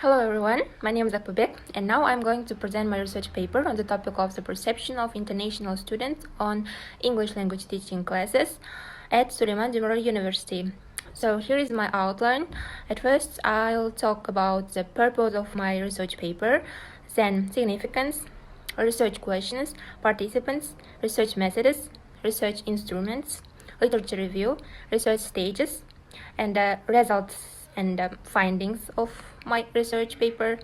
Hello everyone, my name is Akbobek and now I'm going to present my research paper on the topic of the perception of international students on English language teaching classes at Süleyman Demirel University. So here is my outline. At first I'll talk about the purpose of my research paper, then significance, research questions, participants, research methods, research instruments, literature review, research stages, and results and findings of my research paper,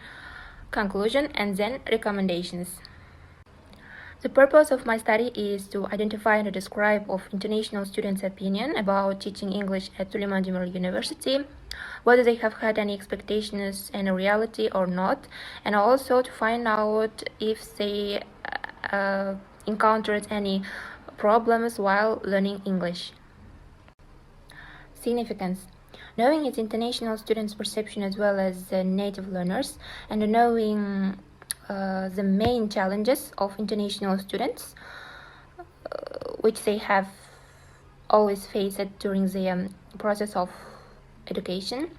conclusion, and then recommendations. The purpose of my study is to identify and describe of international students' opinion about teaching English at Süleyman Demirel University, whether they have had any expectations in reality or not, and also to find out if they encountered any problems while learning English. Significance. Knowing its international students' perception as well as native learners, and knowing the main challenges of international students, which they have always faced during the process of education,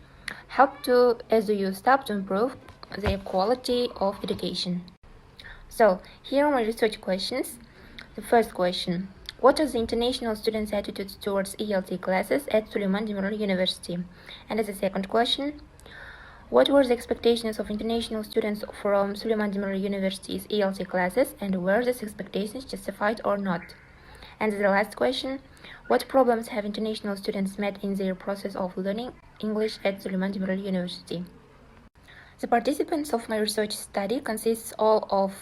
help to SDU staff to improve their quality of education. So here are my research questions. The first question: what are the international students' attitudes towards ELT classes at Süleyman Demirel University? And as a second question, what were the expectations of international students from Süleyman Demirel University's ELT classes, and were these expectations justified or not? And the last question, what problems have international students met in their process of learning English at Süleyman Demirel University? The participants of my research study consists all of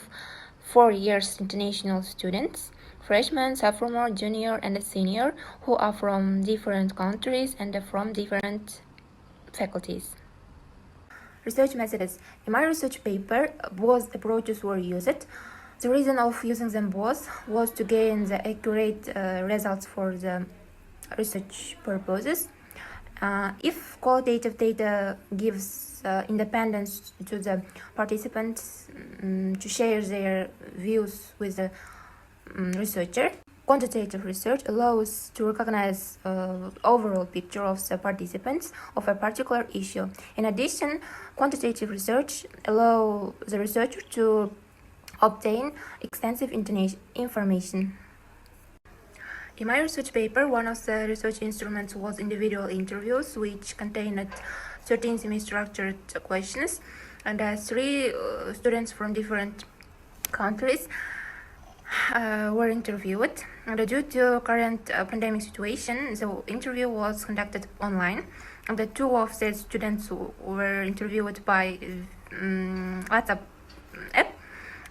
4 years international students, freshmen, sophomore, junior, and senior, who are from different countries and from different faculties. Research methods. In my research paper, both approaches were used. The reason of using them both was to gain the accurate results for the research purposes. If qualitative data gives independence to the participants to share their views with the researcher, quantitative research allows to recognize overall picture of the participants of a particular issue. In addition, quantitative research allows the researcher to obtain extensive information. In my research paper, one of the research instruments was individual interviews, which contained 13 semi-structured questions, and 3 students from different countries were interviewed. And due to current pandemic situation, the interview was conducted online. And the 2 of the students were interviewed by WhatsApp app,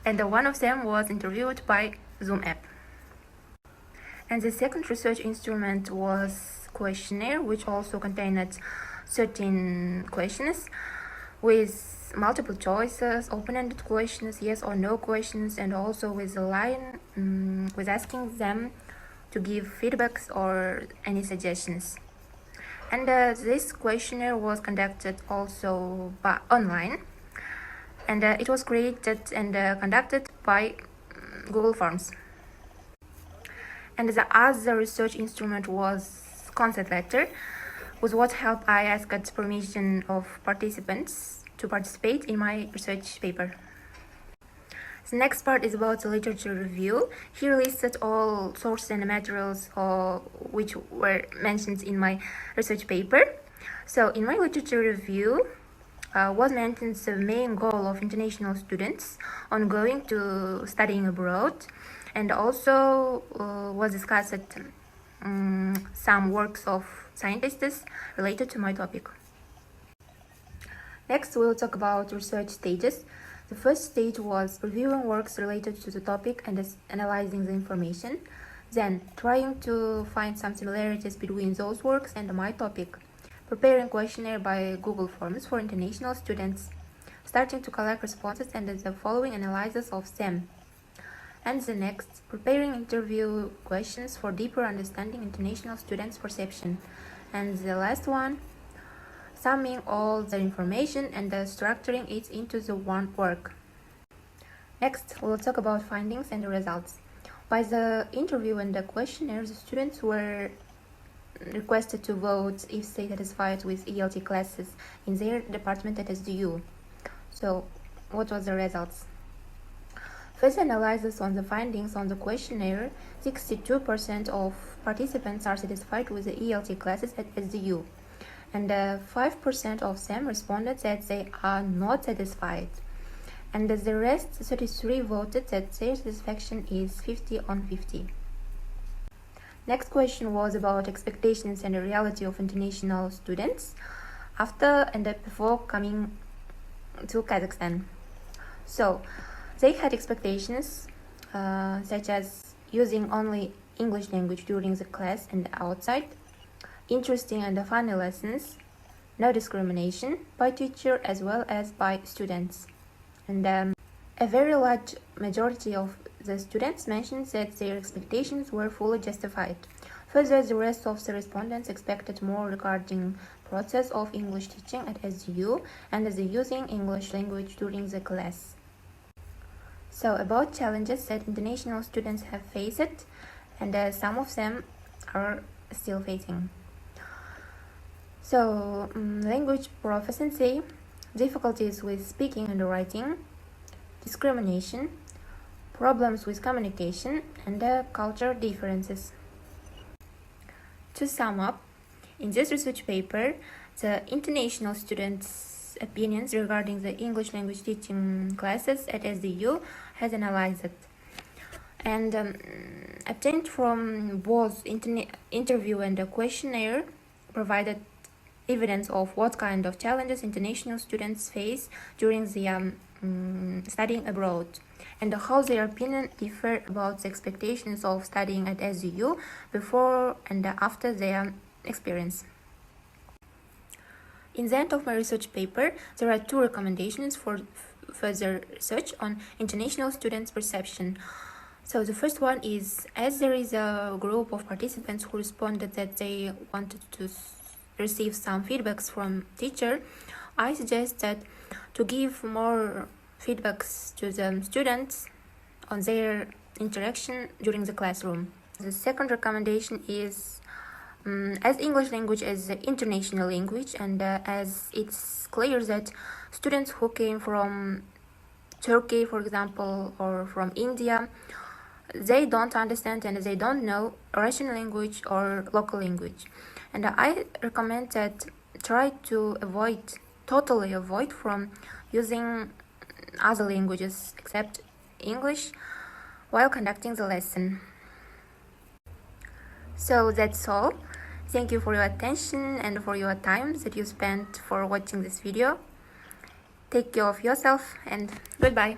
and one of them was interviewed by Zoom app. And the second research instrument was questionnaire, which also contained 13 questions with multiple choices, open-ended questions, yes or no questions, and also with a line with asking them to give feedbacks or any suggestions. And this questionnaire was conducted also by online, and it was created and conducted by Google Forms. And the other research instrument was consent letter, with what help I asked permission of participants to participate in my research paper. The next part is about the literature review. Here listed all sources and materials which were mentioned in my research paper. So in my literature review was mentioned the main goal of international students on going to studying abroad, and also was discussed some works of scientists related to my topic. Next, we'll talk about research stages. The first stage was reviewing works related to the topic and analyzing the information, then trying to find some similarities between those works and my topic, preparing questionnaire by Google Forms for international students, starting to collect responses and the following analysis of them. And the next, preparing interview questions for deeper understanding international students' perception. And the last one, summing all the information and structuring it into the one work. Next, we'll talk about findings and the results. By the interview and the questionnaire, the students were requested to vote if they satisfied with ELT classes in their department at SDU. So, what was the results? First analysis on the findings on the questionnaire, 62% of participants are satisfied with the ELT classes at SDU, and 5% of them responded that they are not satisfied, and the rest, 33, voted that their satisfaction is 50 on 50. Next question was about expectations and the reality of international students after and before coming to Kazakhstan. So, they had expectations such as using only English language during the class and outside, interesting and funny lessons, no discrimination by teacher as well as by students. And a very large majority of the students mentioned that their expectations were fully justified. Further, the rest of the respondents expected more regarding process of English teaching at SDU and the using English language during the class. So, about challenges that international students have faced, and some of them are still facing. So, language proficiency, difficulties with speaking and writing, discrimination, problems with communication, and cultural differences. To sum up, in this research paper, the international students' opinions regarding the English language teaching classes at SDU has analyzed and obtained from both interview and a questionnaire provided evidence of what kind of challenges international students face during the studying abroad, and how their opinion differ about the expectations of studying at SDU before and after their experience. In the end of my research paper, there are 2 recommendations for further research on international students' perception. So the first one is, as there is a group of participants who responded that they wanted to receive some feedbacks from teacher, I suggest that to give more feedbacks to the students on their interaction during the classroom. The second recommendation is, as English language is an international language, and as it's clear that students who came from Turkey, for example, or from India, they don't understand and they don't know Russian language or local language. And I recommend that try to totally avoid from using other languages except English while conducting the lesson. So that's all. Thank you for your attention and for your time that you spent for watching this video. Take care of yourself and goodbye.